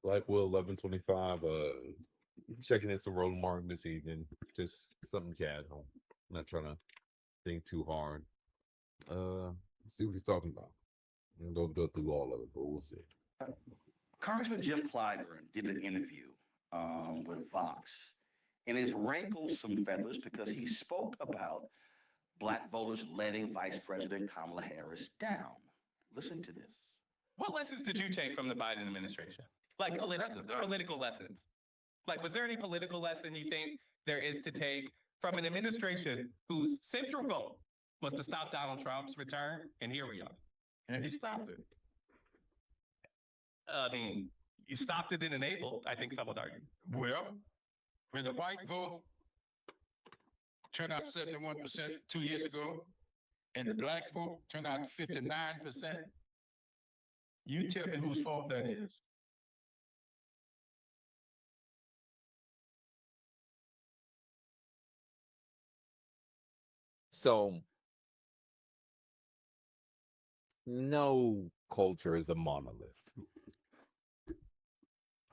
Blackwood 1125. Checking in some rolling mark this evening. Just something casual. Not trying to think too hard. Let's see what he's talking about. And don't go through all of it, but we'll see. Uh, Congressman Jim Clyburn did an interview with Vox, and it's rankled some feathers because he spoke about black voters letting Vice President Kamala Harris down. Listen to this. What lessons did you take from the Biden administration? Like political lessons. Like, was there any political lesson you think there is to take from an administration whose central goal was to stop Donald Trump's return? And here we are. And he stopped it. I mean, you stopped it and enabled, I think some would argue. Well, when the white vote turned out 71% 2 years ago, and the black vote turned out 59%, you tell me whose fault that is. So, no culture is a monolith.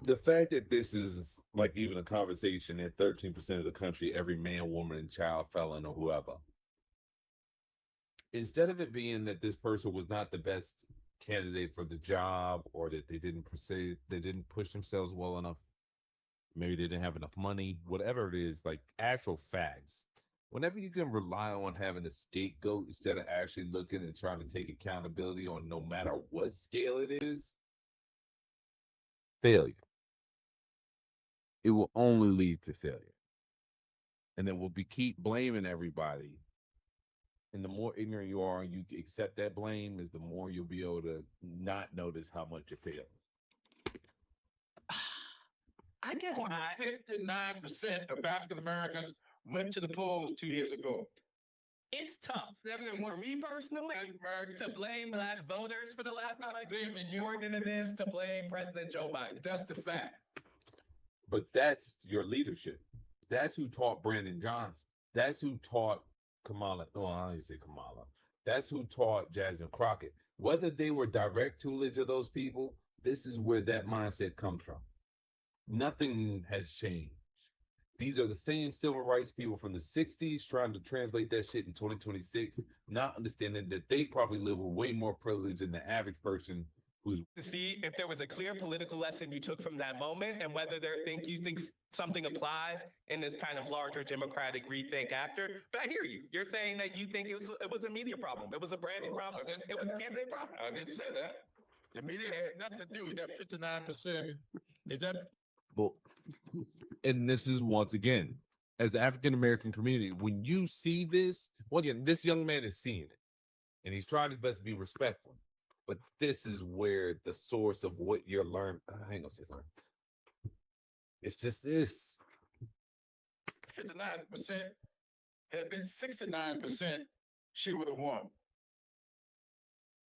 The fact that this is like even a conversation in 13% of the country, every man, woman, and child, felon, or whoever, instead of it being that this person was not the best candidate for the job, or that they didn't push themselves well enough, maybe they didn't have enough money, whatever it is, like actual facts. Whenever you can rely on having a scapegoat instead of actually looking and trying to take accountability on no matter what scale it is, failure. It will only lead to failure. And then we'll keep blaming everybody. And the more ignorant you are and you accept that blame, is the more you'll be able to not notice how much you failed. I guess 59% of African Americans went to the polls 2 years ago. It's tough for me personally to blame black voters for the last election more than it is to blame President Joe Biden. That's the fact. But that's your leadership. That's who taught Brandon Johnson. That's who taught Kamala. Oh, I didn't say Kamala. That's who taught Jasmine Crockett. Whether they were direct tutelage of those people, this is where that mindset comes from. Nothing has changed. These are the same civil rights people from the 60s trying to translate that shit in 2026, not understanding that they probably live with way more privilege than the average person who's... To see if there was a clear political lesson you took from that moment, and whether you think something applies in this kind of larger democratic rethink after. But I hear you. You're saying that you think it was a media problem. It was a branding problem. It was a candidate problem. I didn't say that. The media had nothing to do with that 59%. Is that... Well, and this is once again, as the African American community, when you see this, well, again, this young man is seeing it, and he's trying his best to be respectful. But this is where the source of what you're learning. I ain't gonna say learn. It's just this. 59% had been 69%, she would have won.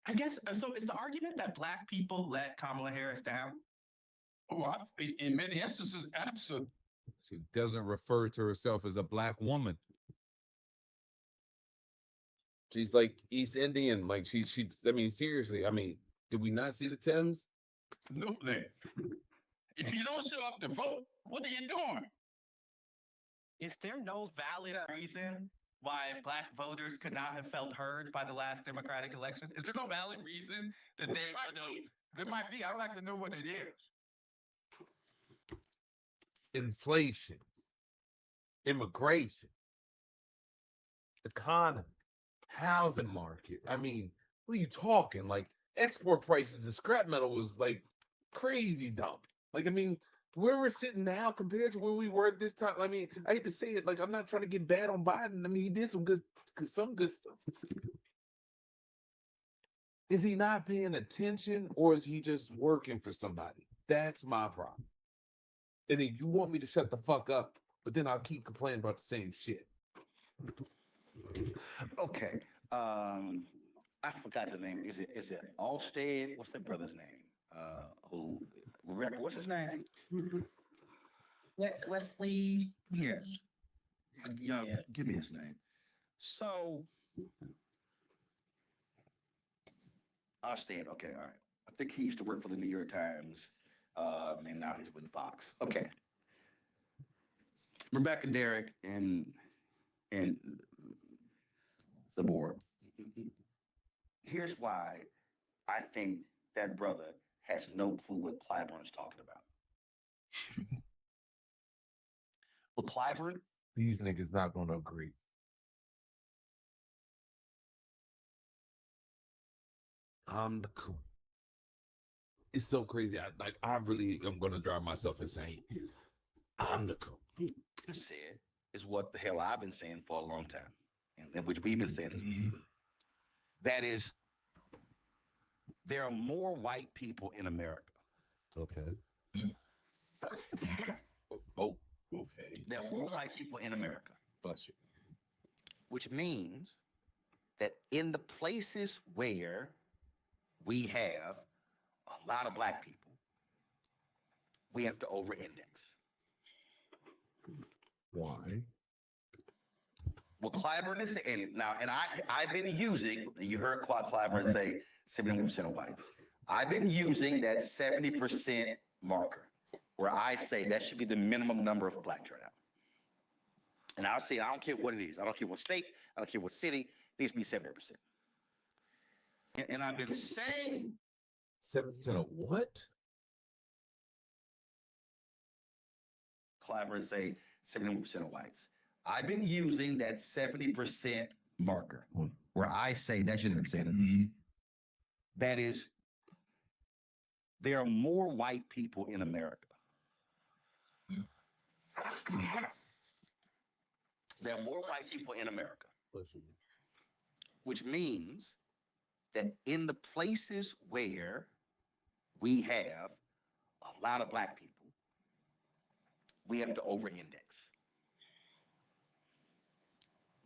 I guess so. Is the argument that black people let Kamala Harris down? Oh, in many instances, absolutely. She doesn't refer to herself as a black woman. She's like East Indian. Like she. I mean, seriously. I mean, did we not see the Thames? No, man. If you don't show up to vote, what are you doing? Is there no valid reason why black voters could not have felt heard by the last Democratic election? Is there no valid reason that there might be? I'd like to know what it is. Inflation, immigration, economy, housing market. I mean, what are you talking? Like export prices and scrap metal was like crazy dump. Like, I mean, where we're sitting now compared to where we were this time. I mean, I hate to say it, like I'm not trying to get bad on Biden. I mean, he did some good stuff. Is he not paying attention, or is he just working for somebody? That's my problem. And then you want me to shut the fuck up, but then I'll keep complaining about the same shit. Okay. I forgot the name. Is it Allsted? What's that brother's name? What's his name? Wesley. Yeah. Give me his name. So Allsted. Okay, all right. I think he used to work for the New York Times. And now he's with Fox. Okay. Rebecca, Derek, and the board. Here's why I think that brother has no clue what Clyburn's talking about. Well, Clyburn, These niggas not gonna agree. I'm the cool. It's so crazy. I really am gonna drive myself insane. I'm the cool. said is what the hell I've been saying for a long time, and which we've been saying as well. That is, there are more white people in America. Okay. Oh, okay. There are more white people in America, Bless you. which means that in the places where we have a lot of black people, we have to over-index. Why? Well, Clyburn is saying now, and I've been using. You heard Clyburn say 71% of whites. I've been using that 70% marker, where I say that should be the minimum number of black turnout. And I'll say I don't care what it is. I don't care what state. I don't care what city. It needs to be 70%. And I've been saying 7% of what? Clyburn say 71% of whites. I've been using that 70% marker, where I say that should have been said. That is, there are more white people in America. There are more white people in America, which means that in the places where we have a lot of black people, we have to over-index.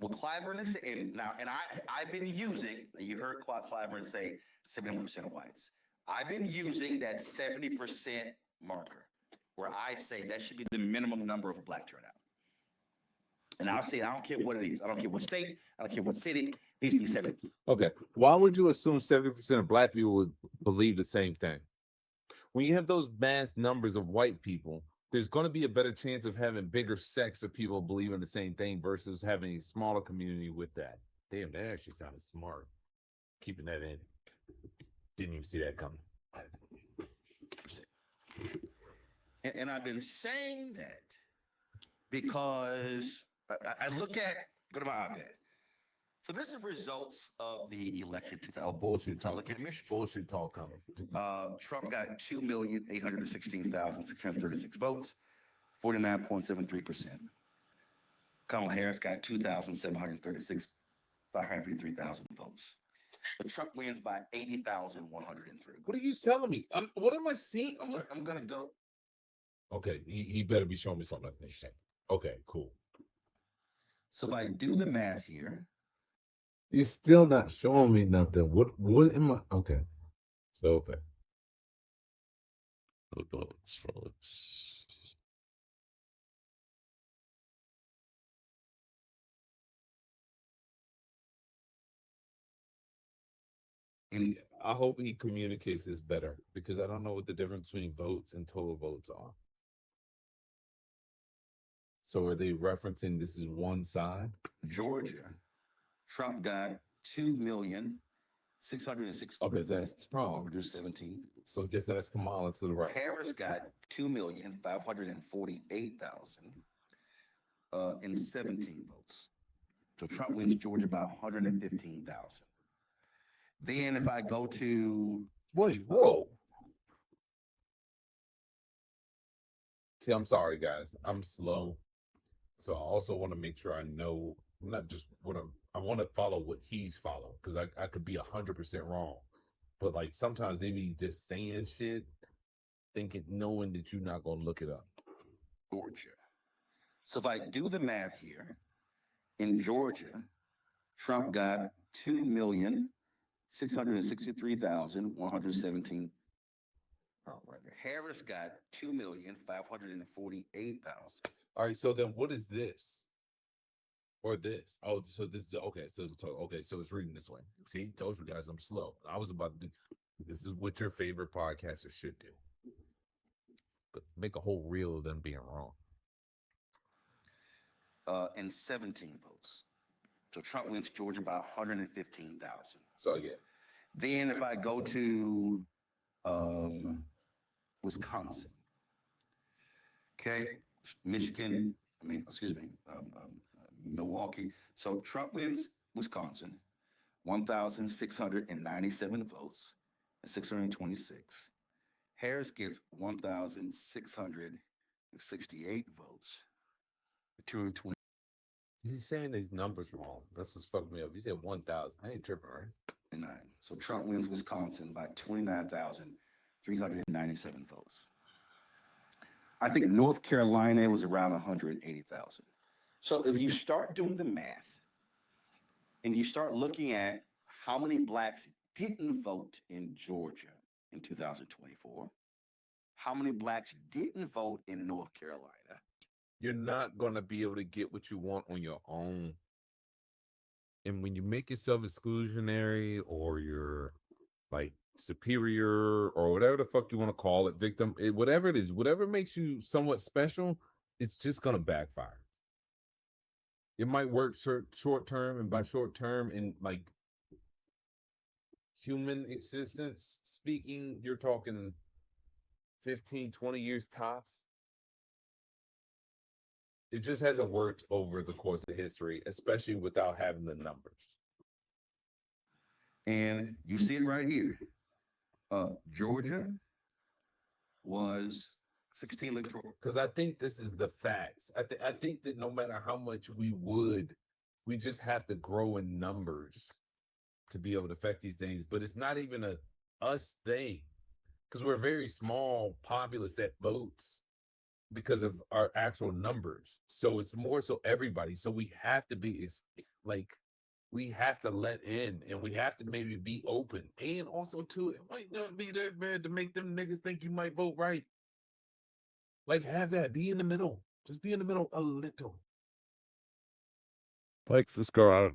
Well, Clyburn is saying now, and I've been using. You heard Clyburn say 71% of whites. I've been using that 70% marker, where I say that should be the minimum number of black turnout. And I'll say I don't care what it is. I don't care what state. I don't care what city. It needs to be 70. Okay. Why would you assume 70% of black people would believe the same thing? When you have those mass numbers of white people, there's going to be a better chance of having bigger sects of people believing the same thing versus having a smaller community with that. Damn, that actually sounded smart. Keeping that in. Didn't even see that coming. And I've been saying that because I look at, go to my iPad. So this is results of the election. Bullshit talk. Look at Michigan. Bullshit talk coming. Trump got 2,816,636 votes, 49.73%. Kamala Harris got 553,000 votes. But Trump wins by 80,103. What are you telling me? What am I seeing? I'm gonna go. Okay, he better be showing me something like this. Okay, cool. So if I do the math here, You're still not showing me nothing. What am I? Okay. So, okay. Votes, folks. and I hope he communicates this better because I don't know what the difference between votes and total votes are. So are they referencing this is one side? Georgia, Trump got 2,606,000. Okay, that's wrong. 17. So I guess that's Kamala to the right. Harris got 2,548,000 and 17 votes. So Trump wins Georgia by 115,000. Then if I go to Wait, whoa. See, I'm sorry, guys. I'm slow. So I also want to make sure I know, not just what I want to follow what he's following because I could be 100% wrong. But like sometimes they be just saying shit, thinking, knowing that you're not going to look it up. Georgia. So if I do the math here, in Georgia, Trump got 2,663,117. Harris got 2,548,000. All right, so then what is this? Or this? Oh, so this is okay. So it's reading this way. See, told you guys I'm slow. I was about to do this is what your favorite podcaster should do. Make a whole reel of them being wrong. And 17 votes. So Trump wins Georgia by 115,000. So yeah, Then if I go to Wisconsin, okay, Michigan, Milwaukee. So Trump wins Wisconsin, 1,697 votes, and 626. Harris gets 1,668 votes, 220. he's saying these numbers wrong. That's what's fucking me up. He said 1,000. I ain't tripping, right? So Trump wins Wisconsin by 29,397 votes. I think North Carolina was around 180,000. So if you start doing the math and you start looking at how many blacks didn't vote in Georgia in 2024, how many blacks didn't vote in North Carolina, You're not gonna be able to get what you want on your own. And when you make yourself exclusionary or you're like superior or whatever the fuck you want to call it, victim, whatever it is, whatever makes you somewhat special, it's just gonna backfire. It might work short term, and by short term, in like human existence speaking, you're talking 15, 20 years tops. It just hasn't worked over the course of history, especially without having the numbers. and you see it right here. Georgia was 16 electoral. Because I think this is the facts. I think that no matter how much we just have to grow in numbers to be able to affect these things. But it's not even a us thing, because we're a very small populace that votes because of our actual numbers. So it's more so everybody. So we have to be we have to let in, and we have to maybe be open. And also too, it might not be that bad to make them niggas think you might vote right. Like, have that. Be in the middle. Just be in the middle a little. Likes this girl out.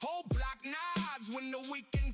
Whole block nods when the weekend